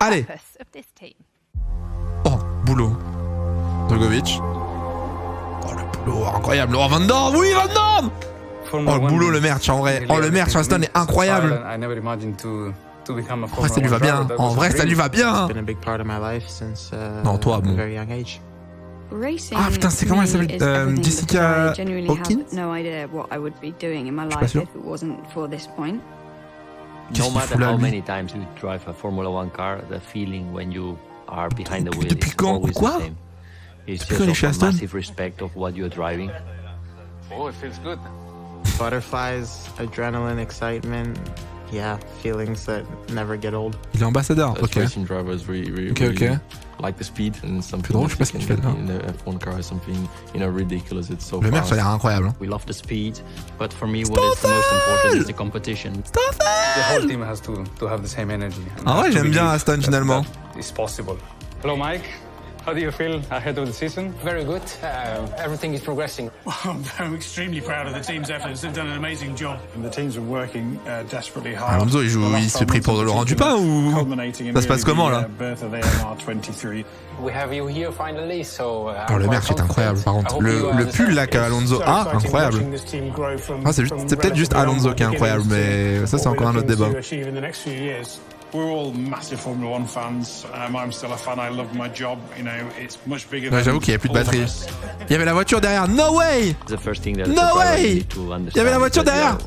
Allez. Oh, boulot. Drogovic. Oh, le boulot, incroyable. Oh, Van Dorn, oui, Van Dorn. Oh, le boulot, le merch, en vrai. Oh, le merch, Aston est incroyable. En vrai, ça lui va bien. En vrai, ça lui va bien. Non, toi, bon. Ah putain, c'est comment elle s'appelle Jessica Hawkins? Je suis pas sûr. No matter how many times you drive a Formula One car, the feeling when you are behind the wheel is always the same. It's just a massive respect of what you're driving. Oh, it feels good. Butterflies, adrenaline, excitement. Yeah, feelings that never get old. Il est ambassadeur, ok. Racing drivers really like the speed and something. Je sais pas ce qu'il fait là. In the F1 car is something, ridiculous. It's so Le merch a l'air incroyable. We love the speed, but for me what is most important is the competition. The whole team has to have the same energy. Ah ouais, j'aime bien Aston finalement. It's possible. Hello Mike. How do you feel ahead of the season? Very good. Everything is progressing. Well, I'm extremely proud of the team's efforts. They've done an amazing job. And the teams are working desperately hard. Alonso, il se prie pour Laurent Dupin ou ça se passe comment là? We have you here finally, so. Oh, le merch est incroyable par contre. Le pull là qu'a Alonso a, incroyable. Ah, c'est peut-être juste Alonso qui est incroyable, mais ça c'est encore un autre débat. We're all massive Formula One fans. I'm still a fan. I love my job. You know, it's much bigger. Ouais, j'avoue qu'il n'y a plus de batterie. Il y avait la voiture derrière. No way. No way. Il y avait la voiture derrière.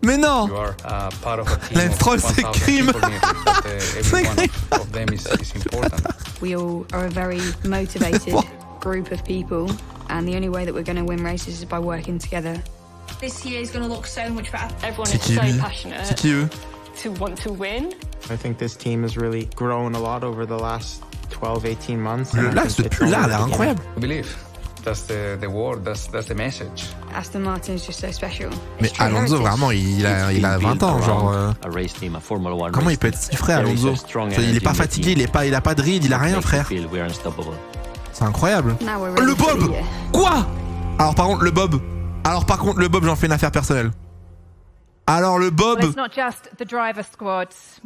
Mais non. Lance Stroll, c'est crime. C'est crime. We all are a very motivated group of people, and the only way that we're going to win races is by working together. This year is going to look so much better. Everyone is so passionate. C'est qui eux? To want to win. I think this team has really grown a lot over the last 12-18 months. Là, ce pull-là, elle est incroyable. Believe. That's the word, that's the message. Aston Martin is just so special. Mais Alonso, vraiment, il a 20 ans, genre. Comment il peut être si frais, Alonso? Il est pas fatigué, il a pas de ride, il a rien, frère. C'est incroyable. Le Bob! Quoi? Alors, par contre, le Bob, j'en fais une affaire personnelle. Alors le Bob.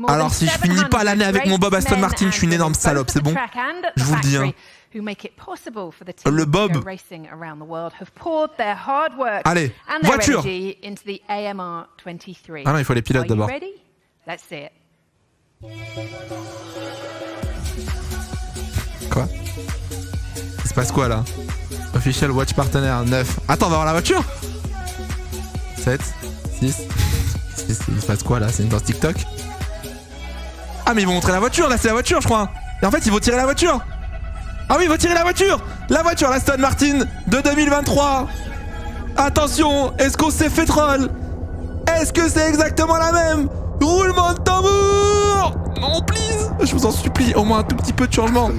Alors si je finis pas l'année avec mon Bob Aston Martin, je suis une énorme salope, c'est bon. Je vous le dis. Hein. Le Bob. Allez, voiture. Ah non, il faut les pilotes d'abord. Quoi? Il se passe quoi là? Official Watch Partner 9. Attends, on va voir la voiture. 7, 6. Il se passe quoi là? C'est une danse TikTok? Ah mais ils vont montrer la voiture, là c'est la voiture je crois. Et en fait ils vont tirer la voiture. Ah oui ils vont tirer la voiture. La voiture, la Aston Martin de 2023. Attention, est-ce qu'on s'est fait troll? Est-ce que c'est exactement la même? Roulement de tambour. Non please, je vous en supplie, au moins un tout petit peu de changement.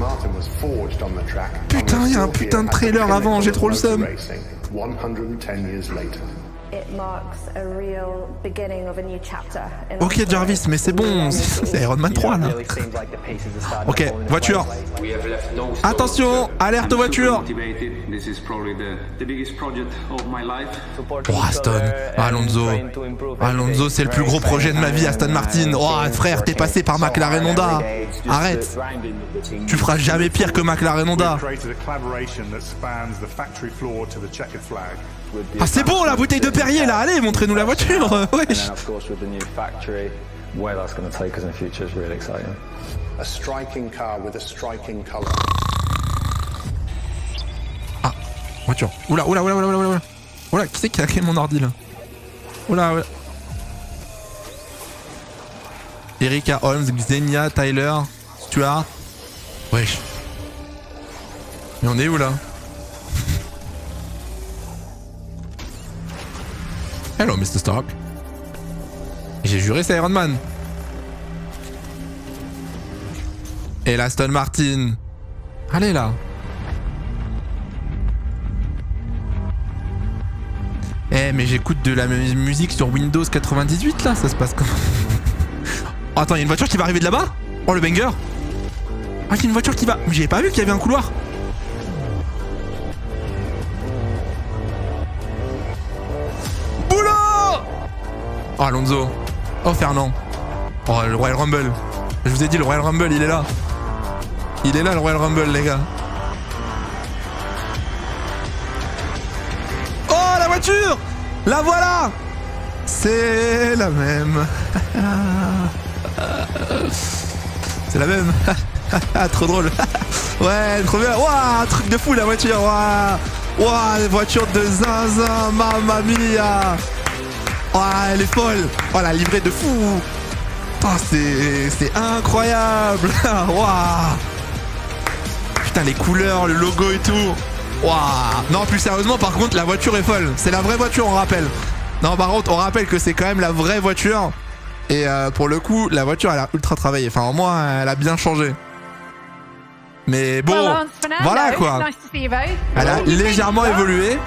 Putain, il y a un putain de trailer avant, j'ai trop le seum. Ok Jarvis, mais c'est bon, c'est Iron Man 3 là. Ok, voiture. Attention, alerte aux voitures. Oh Aston, Alonso c'est le plus gros projet de ma vie, Aston Martin. Oh frère, t'es passé par McLaren Honda. Arrête. Tu feras jamais pire que McLaren Honda. Ah c'est bon la bouteille de Perrier là, allez montrez-nous la voiture. Wesh. Ah, voiture. Oula. Oula, qui c'est qui a créé mon ordi là? Oula. Erika Holmes, Xenia, Tyler, Stuart. Wesh. Mais on est où là? Hello, Mr. Stark. J'ai juré, c'est Iron Man. Et l'Aston Martin. Allez là. Eh, mais j'écoute de la musique sur Windows 98 là, ça se passe comment? Oh, attends, il y a une voiture qui va arriver de là-bas? Oh, le banger. Ah, il y a une voiture qui va. Mais j'avais pas vu qu'il y avait un couloir. Oh Alonso. Oh Fernand. Oh le Royal Rumble. Je vous ai dit, le Royal Rumble, il est là. Il est là, le Royal Rumble, les gars. Oh, la voiture! La voilà! C'est la même. C'est la même. Trop drôle. Ouais, trop bien. Waouh, truc de fou, la voiture. Waouh, waouh, les voitures de zinzin, mamma mia. Waouh, elle est folle. Oh, la livrée de fou. Oh, c'est incroyable. Waouh. Putain, les couleurs, le logo et tout. Waouh. Non, plus sérieusement, par contre, la voiture est folle. C'est la vraie voiture, on rappelle. Non, par contre, on rappelle que c'est quand même la vraie voiture. Et pour le coup, la voiture, elle a ultra travaillé. Enfin, au moins, elle a bien changé. Mais bon, voilà quoi. Elle a légèrement évolué.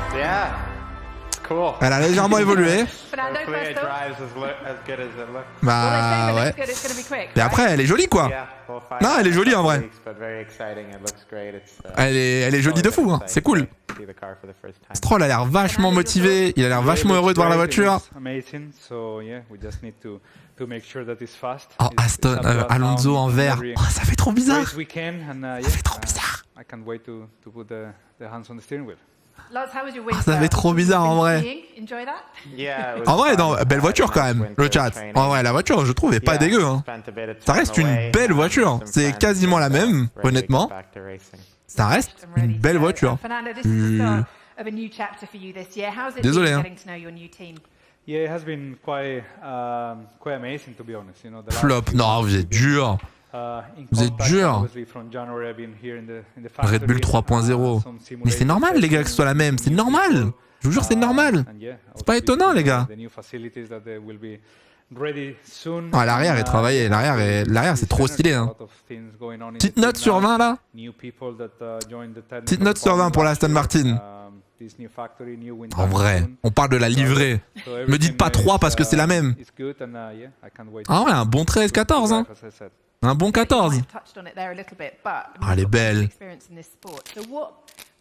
Cool. Elle a légèrement évolué. Fernando, first thoughts? Bah ouais. Et après, elle est jolie quoi. Non, elle est jolie en vrai. Elle est jolie de fou, hein. C'est cool. Stroll a l'air vachement motivé. Il a l'air vachement heureux de voir la voiture. Oh, Aston, Alonso en vert. Oh, ça fait trop bizarre. Ça fait trop bizarre. Ça fait trop bizarre en vrai. En vrai, non, belle voiture quand même, le chat. En vrai, la voiture, je trouve, est pas dégueu. Hein. Ça reste une belle voiture. C'est quasiment la même, honnêtement. Ça reste une belle voiture. Désolé. Hein. Flop, non, vous êtes dur. Vous êtes dur. Red Bull 3.0. Mais c'est normal les gars que ce soit la même, c'est normal. Je vous jure c'est normal. C'est pas étonnant les gars. Ah, l'arrière est travaillé, l'arrière c'est trop stylé. Hein. Petite note sur 20 là. Petite note sur 20 pour la Aston Martin. En vrai, on parle de la livrée. Me dites pas 3 parce que c'est la même. Ah ouais, un bon 13-14 hein. Un bon 14. Ah, elle est belle.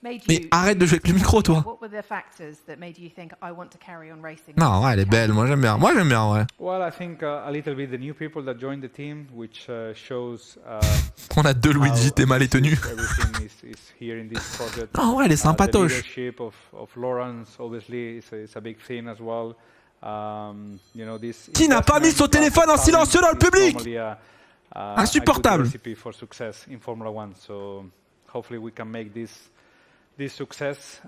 Mais arrête de jouer avec le micro, toi. Non, ouais, elle est belle. Moi, j'aime bien. Moi, j'aime bien, ouais. On a deux Luigi, t'es mal tenu. Ah ouais, elle est sympatoche. Qui n'a pas mis son téléphone en silencieux dans le public? Insupportable. This success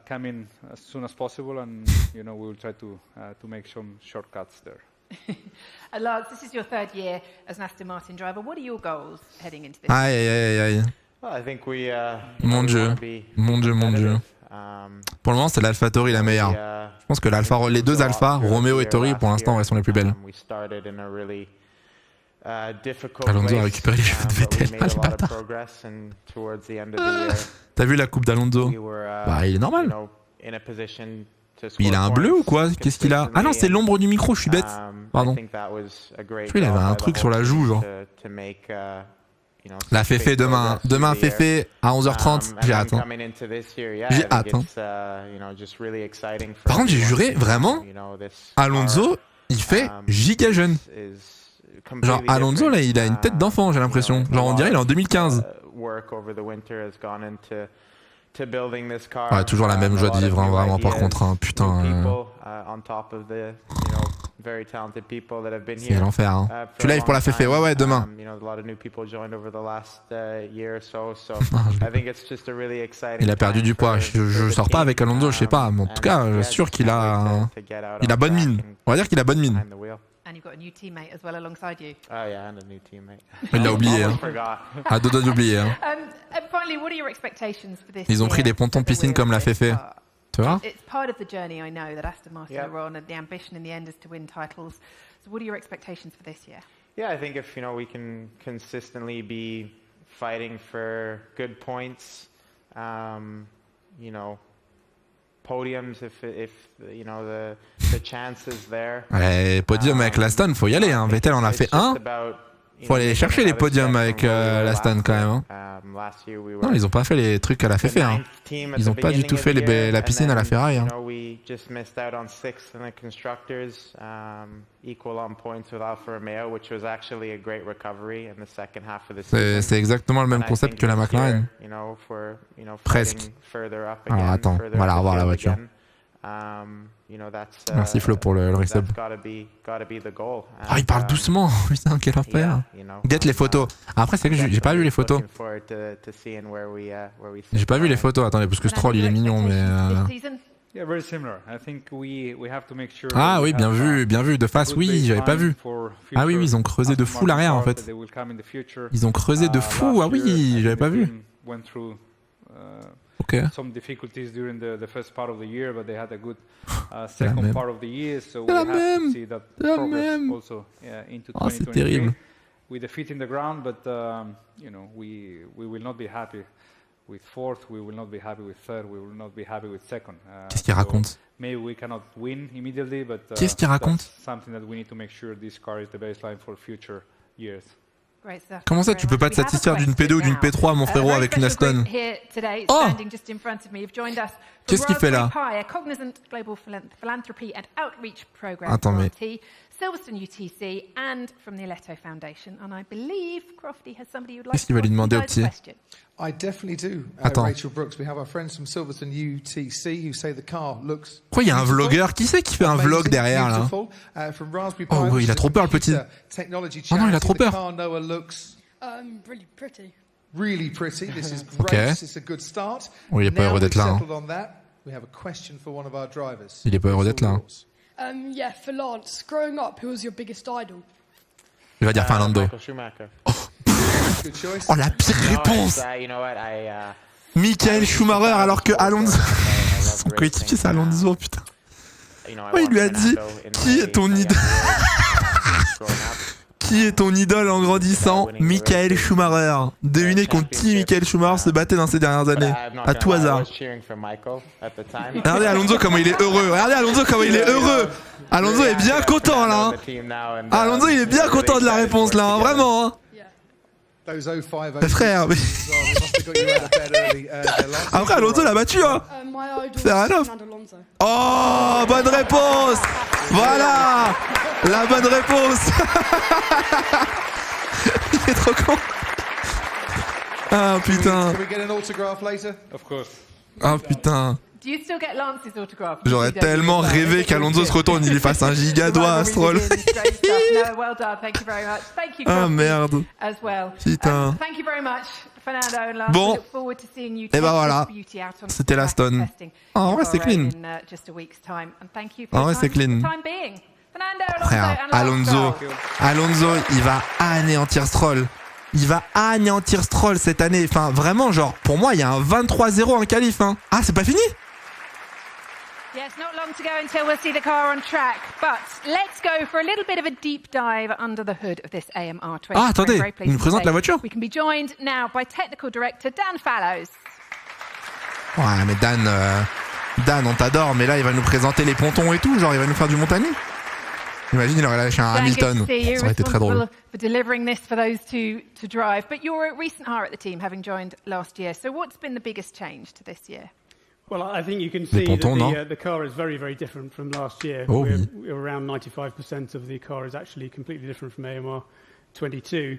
come in as soon as possible, and we will try to make some shortcuts there. And Lance, this is your third year as an Aston Martin driver. What are your goals heading into this? Aïe aïe aïe. Well, I think we, mon Dieu. Pour le moment, c'est l'AlphaTauri la meilleure. Je pense que les deux Alpha, Romeo et Tauri, pour l'instant, elles sont les plus belles. Alonso a récupéré les cheveux de Vettel. Ah, le bâtard. T'as vu la coupe d'Alonso? Bah, il est normal. Il a un bleu ou quoi? Qu'est-ce qu'il a? Ah non, c'est l'ombre du micro, je suis bête. Pardon. Je crois qu'il avait un truc sur la joue, genre. La Féfé demain. Demain, Féfé à 11h30. J'ai hâte. Hein. J'ai hâte. Hein. Par contre, j'ai juré, vraiment, Alonso, il fait giga jeune. Genre, Alonso, là, il a une tête d'enfant, j'ai l'impression. Genre, on dirait il est en 2015. Ouais, toujours la même joie de vivre, hein, vraiment, par contre, hein, putain. C'est l'enfer. Hein. Tu live pour la Féfé, ouais, demain. Il a perdu du poids. Je sors pas avec Alonso, je sais pas. Mais en tout cas, je suis sûr qu'il a. Il a bonne mine. On va dire qu'il a bonne mine. And you've got a new teammate as well alongside you. Oh yeah, and a new teammate. Il l'a oublié. Hein. À deux doigts d'oublier. Hein. And finally, what are your expectations for this Ils ont pris des pontons de piscine comme la Féfé. Tu vois? It's part of the journey, I know, that Aston Martin are on, and the ambition in the end is to win titles. So what are your expectations for this year? Yeah, I think if we can consistently be fighting for good points, podiums if the chance is there. Ouais, podium avec l'Aston, faut y aller. Hein. Vettel en a fait un. Faut aller chercher les podiums avec l'Aston quand même. Hein. Non, ils ont pas fait les trucs à la Féfé. Hein. Ils ont pas du tout fait la piscine à la Ferrari. Hein. C'est exactement le même concept que la McLaren. Presque. Alors attends, on va la revoir la voiture. Merci Flo pour le resub. Ah, il parle doucement. Putain, quel enfer. Get les photos. Après, c'est que j'ai pas vu les photos. J'ai pas vu les photos. Attendez, parce que Stroll il est mignon, mais. Ah oui, bien vu, bien vu. De face, oui, j'avais pas vu. Ah oui, oui, ils ont creusé de fou l'arrière en fait. Ils ont creusé de fou. Ah oui, j'avais pas vu. Okay. Some difficulties during the first part of the year, but they had a good second part of the year, so we have to see that progress also into 2023 with the feet in the ground. But you know, we will not be happy with fourth, we will not be happy with third, we will not be happy with second. Qu'est-ce qu'il raconte? Maybe we cannot win immediately, but qu'est-ce qu'il raconte? Something that we need to make sure this car is the baseline for future years. Comment ça, tu peux pas te satisfaire d'une P2 ou d'une P3, mon frérot, avec une Aston? Oh! Qu'est-ce qu'il fait là? Attends, mais... Qu'est-ce qu'il va lui demander au petit? Attends. Pourquoi il y a un vlogueur? Qui c'est qui fait un vlog derrière là? Oh oui, il a trop peur le petit. Oh non, il a trop peur. Ok. Oh, il est pas heureux d'être là. Hein. Il est pas heureux d'être là. Hein. Il va dire Fernando. Oh, la pire réponse. Michael Schumacher alors que Alonso... Son coéquipier c'est Alonso, putain. Oh, il lui a dit, qui est ton idole? Qui est ton idole en grandissant? Michael Schumacher. Devinez contre qui Michael Schumacher se battait dans ces dernières années. À tout hasard. Regardez Alonso comment il est heureux. Regardez Alonso comment il est heureux. Alonso est bien content là. Hein. Alonso il est bien content de la réponse là, hein. Vraiment. Hein. Frère, mais... Après Alonso l'a battu hein. C'est un off. Oh, bonne réponse. Voilà. La bonne réponse. Il est trop con. Ah putain. Ah putain. J'aurais tellement rêvé qu'Alonso se retourne, il lui fasse un giga doigt à Stroll. Ah merde. Putain. Bon. Et bah voilà. C'était l'Aston. Oh, en vrai c'est clean. En vrai c'est clean. Frère, Alonso, il va anéantir Stroll. Il va anéantir Stroll cette année. Enfin, vraiment, genre, pour moi, il y a un 23-0 en qualif. Hein. Ah, c'est pas fini? Yes, not long to go until we'll see the car on track. But let's go for a little bit of a deep dive under the hood of this AMR 20. Ah, attendez, il nous présente la voiture. We can be joined now by technical director Dan Fallows. Ouais, mais Dan, on t'adore, mais là, il va nous présenter les pontons et tout. Genre, il va nous faire du montagne. Imagine, il aurait lâché un Hamilton. Ça aurait été très drôle. For delivering this for those two to drive. But you're a recent hire at the team, having joined last year. So what's been the biggest change to this year? Well, I think you can see that the car is very, very different from last year. Oh, we're around 95% of the car is actually completely different from AMR 22.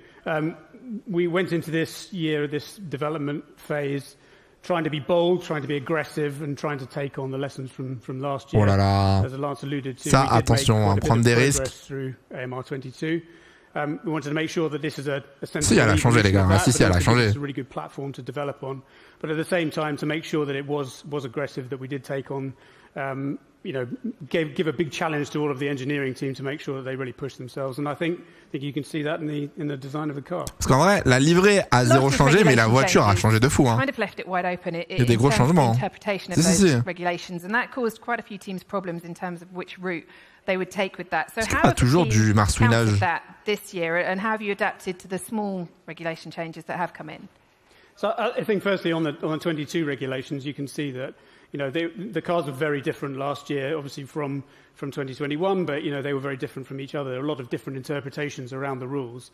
We went into this year, this development phase, trying to be bold, trying to be aggressive, and trying to take on the lessons from last year. Oh là là. As Lance alluded to, ça, attention, prendre des risques. Through AMR 22. We wanted to make sure that this is a si, elle a changé, les gars. Si, elle a changé. It's a really good platform to develop on. But at the same time, to make sure that it was aggressive, that we did take on, you know, give a big challenge to all of the engineering team to make sure that they really push themselves. And I think you can see that in the design of the car. Parce qu'en vrai, la livrée a zéro changé, mais la voiture a changé de fou. Hein. Il y a des gros changements. Si. And that caused quite a few teams problems in terms of which route they would take with that. So how pas toujours du marsouinage. That this year, and how have you adapted to the small regulation changes that have come in? So I think firstly on the 22 regulations, you can see that the cars were very different last year, obviously from 2021, but they were very different from each other. There were a lot of different interpretations around the rules.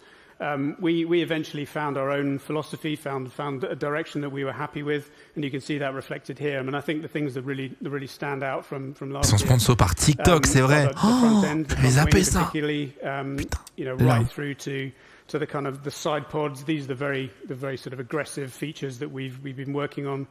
We eventually found our own philosophy, found a direction that we were happy with, and you can see that reflected here. I mean, I think the things that really stand out from last year. Ils sont sponsors par TikTok, c'est vrai. J'avais zappé ça. Right through to the kind of the side pods. These are the very sort of aggressive features that we've been working on.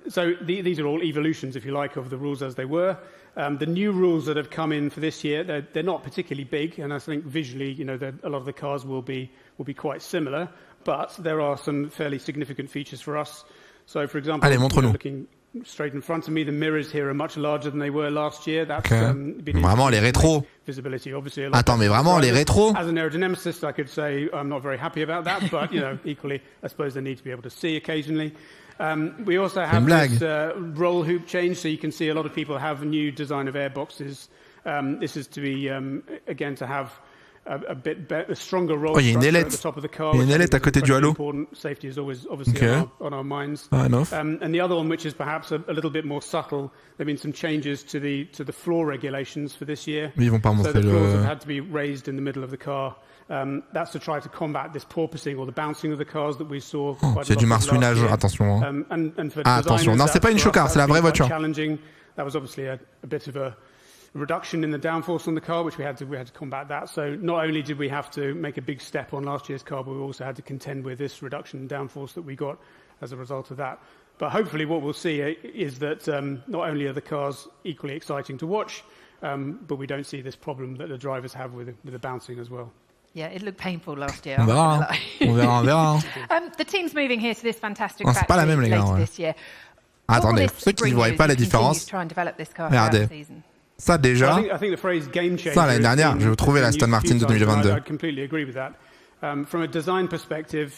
So these are all evolutions, if you like, of the rules as they were. The new rules that have come in for this year, they're not particularly big, and I think visually, a lot of the cars will be quite similar, but there are some fairly significant features for us. So, for example, looking straight in front of me, the mirrors here are much larger than they were last year. That's vraiment les rétros. Visibility, obviously. Attends, mais vraiment les rétros. As an aerodynamicist, I could say I'm not very happy about that, but equally, I suppose they need to be able to see occasionally. We also have this roll hoop change, so you can see a lot of people have a new design of airboxes. This is to be, again, to have a stronger roll structure at the top of the car. Il y a une ailette à côté du halo. Safety is always obviously on our minds. And the other one, which is perhaps a little bit more subtle, there have been some changes to the floor regulations for this year. Ils vont pas so montrer the floors have had to be raised in the middle of the car. That's to try to combat this porpoising or the bouncing of the cars that we saw. C'est du marsouinage, attention. Attention, non, c'est pas une chocar, c'est la vraie voiture. That was obviously a bit of a reduction in the downforce on the car, which we had to combat that. So not only did we have to make a big step on last year's car, but we also had to contend with this reduction in downforce that we got as a result of that. But hopefully what we'll see is that not only are the cars equally exciting to watch, but we don't see this problem that the drivers have with the bouncing as well. Yeah, it looked painful last year. On verra. The team's moving here to this fantastic track later this year. Attendez, pour ceux qui ne voient pas la différence, regardez. Ça déjà, ça l'année dernière, je vais vous trouver la Aston Martin de 2022.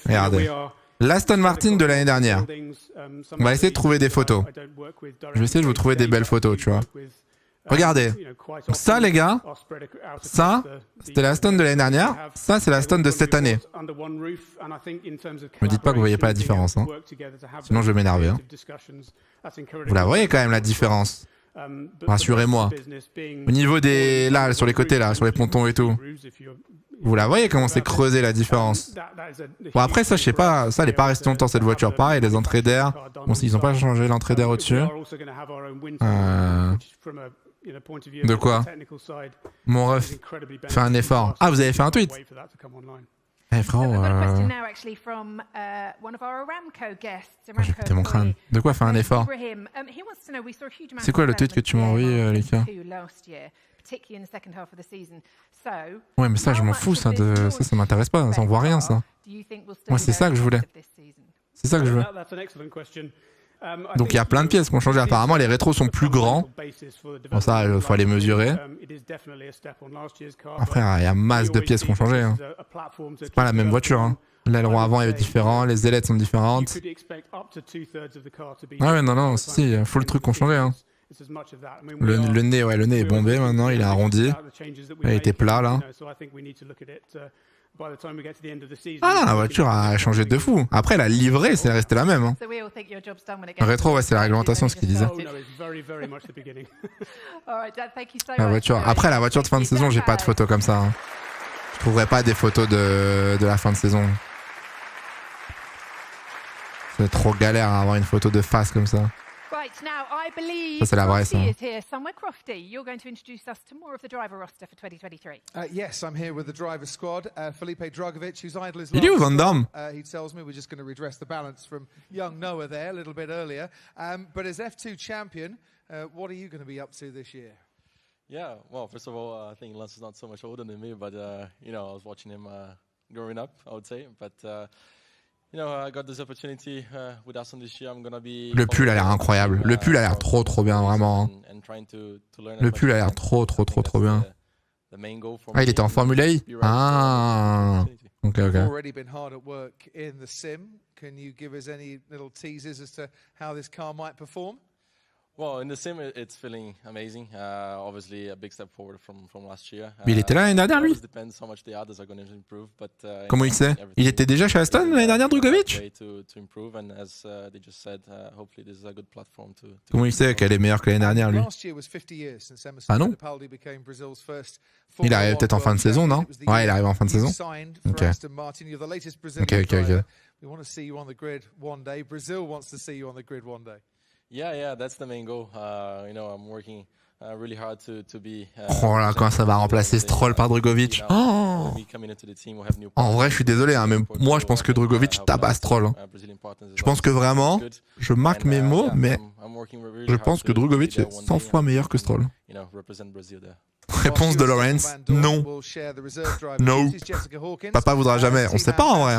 Regardez, l'Aston Martin de l'année dernière. On va essayer de trouver des photos. Je vais essayer de vous trouver des belles photos, tu vois. Regardez, donc ça les gars, ça c'était la Aston de l'année dernière, ça c'est la Aston de cette année. Me dites pas que vous voyez pas la différence, hein. Sinon je vais m'énerver. Hein. Vous la voyez quand même la différence. Rassurez-moi. Au niveau des là sur les côtés là, sur les pontons et tout, vous la voyez comment c'est creusé la différence. Bon après ça je sais pas, ça elle est pas restée longtemps cette voiture. Pareil les entrées d'air, bon ils ont pas changé l'entrée d'air au-dessus. De quoi? Mon ref fait un effort. Ah, vous avez fait un tweet? Eh frérot, j'ai pété mon crâne. De quoi faire un effort? C'est quoi le tweet que tu m'as envoyé, Lika? Ouais, mais ça, je m'en fous, ça m'intéresse pas, ça on voit rien, ça. Moi, c'est ça que je voulais. C'est ça que je veux. Donc il y a plein de pièces qui ont changé. Apparemment les rétros sont plus grands. Bon ça il faut aller mesurer. Après il y a masse de pièces qui ont changé. Hein. C'est pas la même voiture. Hein. L'aileron avant est différent, les ailettes sont différentes. Ah ouais non si, il faut le truc qui ont changé. Hein. Le nez est bombé maintenant, il est arrondi. Il était plat là. Ah, la voiture a changé de fou. Après, la livrée, c'est resté la même. Hein. Le rétro, ouais, c'est la réglementation, ce qu'il disait. La voiture. Après, la voiture de fin de saison, j'ai pas de photos comme ça. Hein. Je trouverai pas des photos de la fin de saison. C'est trop galère à avoir une photo de face comme ça. Right, now I believe Ça, c'est la vraie, ça. Crofty is here somewhere. Crofty, you're going to introduce us to more of the driver roster for 2023. Yes, I'm here with the driver squad. Felipe Dragovic, who's idle as Il est où Van Damme? he tells me we're just going to redress the balance from young Noah there a little bit earlier. But as F2 champion, what are you going to be up to this year? Yeah, well, first of all, I think Lance is not so much older than me, but I was watching him growing up, I would say. But I got this opportunity with Aston this year. I'm gonna be. Le pull a l'air incroyable. Le pull a l'air trop bien vraiment. Le pull a l'air trop bien. Ah, il était en Formule E? Ah. Ok. Already been hard at work in the sim. Can you give us any little teasers as to how this car might perform? Well, in the sim, it's feeling amazing. Obviously, a big step forward from last year. Mais il était là l'année dernière, lui. Comment il sait? Il était déjà chez Aston l'année dernière, Drugovic? Comment il sait qu'elle est meilleure que l'année dernière, lui? Ah non? Il arrive peut-être en fin de saison, non? Ouais, il arrive en fin de saison. Ok. We want to see you on the grid one day. Brazil wants to see you on the grid one day. Yeah, that's the main goal. I'm working really hard to be. Oh là, quand ça va remplacer Stroll par Drugovic. Oh, en vrai, je suis désolé, hein, mais moi, je pense que Drugovic tabasse Stroll. Hein. Je pense que vraiment, je marque mes mots, mais je pense que Drugovic est 100 fois meilleur que Stroll. Réponse de Lawrence, non. No. Papa voudra jamais. On sait pas en vrai.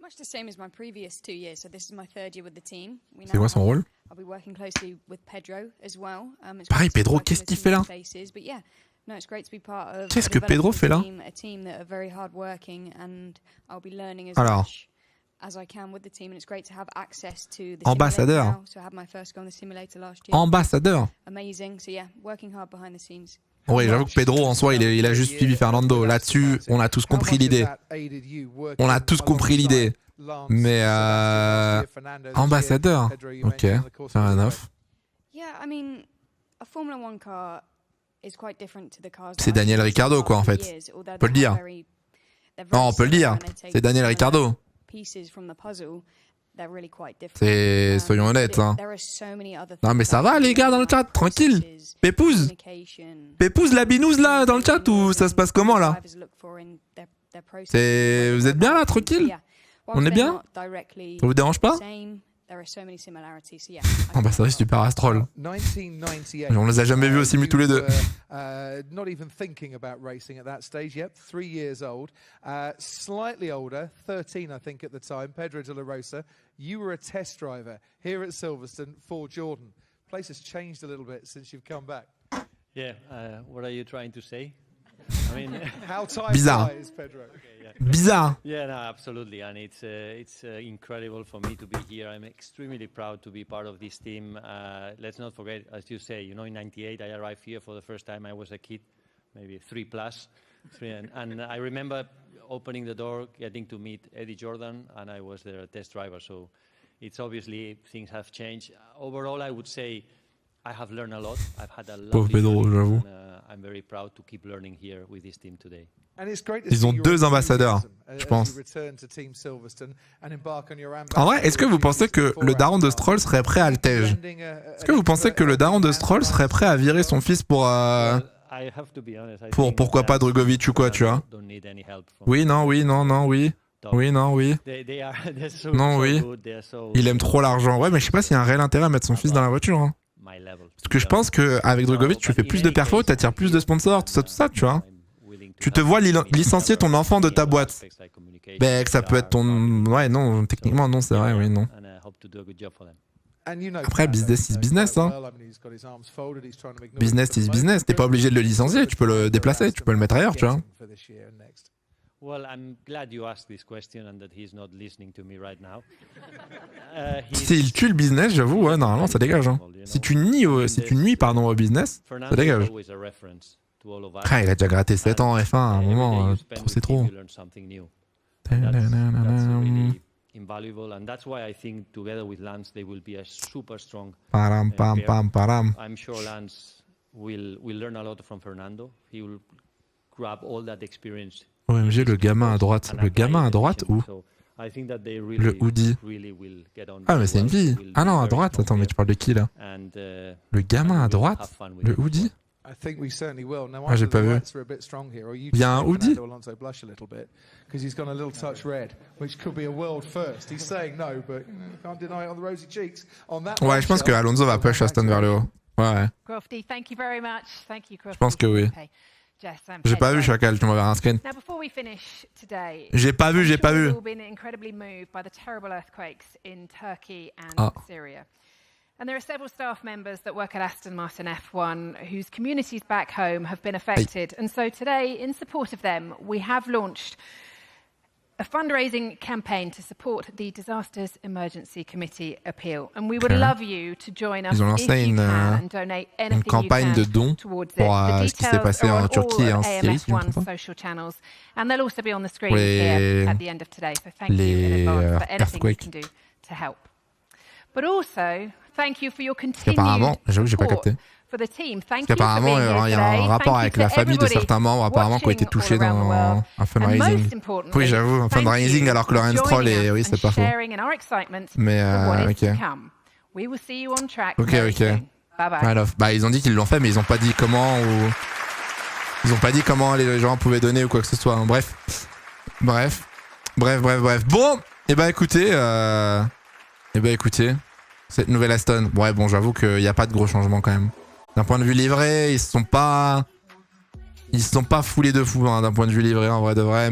Much the same as my previous 2 years, so this is my third year with the team. C'est quoi son rôle? I'll be working closely with Pedro as well. Pareil, Pedro, qu'est-ce qu'il fait là? Qu'est-ce que Pedro fait là? Alors, ambassadeur. Ambassadeur. Oui, j'avoue que Pedro en soi, il a juste suivi Fernando. Là-dessus, on a tous compris l'idée. On a tous compris l'idée. Mais ambassadeur. Ok, fair enough. C'est Daniel Ricciardo, quoi, en fait. On peut le dire. Non, on peut le dire. C'est Daniel Ricciardo. C'est... Soyons honnêtes, hein. Non, mais ça va, les gars, dans le chat, tranquille. Pépouze. Pépouze la binouse, là, dans le chat, ou ça se passe comment, là? C'est... Vous êtes bien, là, tranquille? On est bien? Ça vous dérange pas? Ambassadrice du Parastrol. On les a jamais vus aussi tous les deux. Not even thinking about racing at that stage yet. 3 years old, slightly older, 13 I think at the time. Pedro de la Rosa, you were a test driver here at Silverstone for Jordan. Place has changed a little bit since you've come back. Yeah, what are you trying to say? I mean, how time bizarre. flies, Pedro. Bizarre. Yeah, no, absolutely, and it's incredible for me to be here. I'm extremely proud to be part of this team. Let's not forget, as you say, you know, in '98 I arrived here for the first time. I was a kid, maybe 3+, and I remember opening the door, getting to meet Eddie Jordan, and I was their test driver. So it's obviously things have changed. Overall, I would say I have learned a lot. I've had a lot. J'avoue. I'm very proud to keep learning here with this team today. Ils ont 2 ambassadeurs, je pense. En vrai, est-ce que vous pensez que le daron de Stroll serait prêt à le tège? Est-ce que vous pensez que le daron de Stroll serait prêt à virer son fils pour pourquoi pas Drugovic ou quoi, tu vois? Oui, non, oui, non, non, oui. Oui, non, oui. Non, oui. Il aime trop l'argent. Ouais, mais je sais pas s'il y a un réel intérêt à mettre son fils dans la voiture. Hein. Parce que je pense qu'avec Drugovic, tu fais plus de perfos, t'attires plus de sponsors, tout ça, tu vois. Tu te vois licencier ton enfant de ta boîte. Ben, que ça peut être ton... Ouais, non, techniquement, non, c'est vrai, oui, non. Après, business is business, hein. Business is business. T'es pas obligé de le licencier, tu peux le déplacer, tu peux le mettre ailleurs, tu vois. S'il tue le business, j'avoue, ouais, normalement, ça dégage. Hein. Si tu nuis au business, ça dégage. Ah, il a déjà gratté 7 ans en F1 à un moment, c'est trop. Invaluable, and that's why I think together with Lance they will be a super strong param pam pam param. I'm sure Lance will learn a lot from Fernando. He will grab all that experience. OMG, le gamin à droite. Le gamin à droite où? Le hoodie. Ah, mais c'est une fille. Ah non, à droite. Attends, mais tu parles de qui là? Le gamin à droite? Le hoodie? Ah, j'ai pas vu. Il y a un hoodie? Ouais, je pense que Alonso va push Aston vers le haut. Ouais. Je pense que oui. J'ai pas vu, Chacal, tu m'enverras un screen. J'ai pas vu. Ah. And there are several staff members that work at Aston Martin F1 whose communities back home have been affected. And so today, in support of them, we have launched a fundraising campaign to support the Disasters Emergency Committee appeal. And we would love you to join us Ils ont lancé une campagne de dons pour ce qui s'est passé en Turquie et en Syrie, si je ne me trompe pas. And they'll also be on the screen here at the end of today. So thank you in advance for anything you can do to help. But also, thank you for your continued support for the team. Thank you for being here today. Il y a un rapport avec la famille de certains membres apparemment qui ont été touchés dans un fundraising. Oui, j'avoue, un fundraising alors que Laurence Stroll est... Oui, c'est pas faux. Mais ok. Ok. Bah, ils ont dit qu'ils l'ont fait, mais ils ont pas dit comment ou... Ils ont pas dit comment les gens pouvaient donner ou quoi que ce soit. Bref. Bon, et bah écoutez... cette nouvelle Aston, ouais bon j'avoue qu'il n'y a pas de gros changements quand même. D'un point de vue livré, ils se sont pas foulés de fou hein, d'un point de vue livré en vrai de vrai.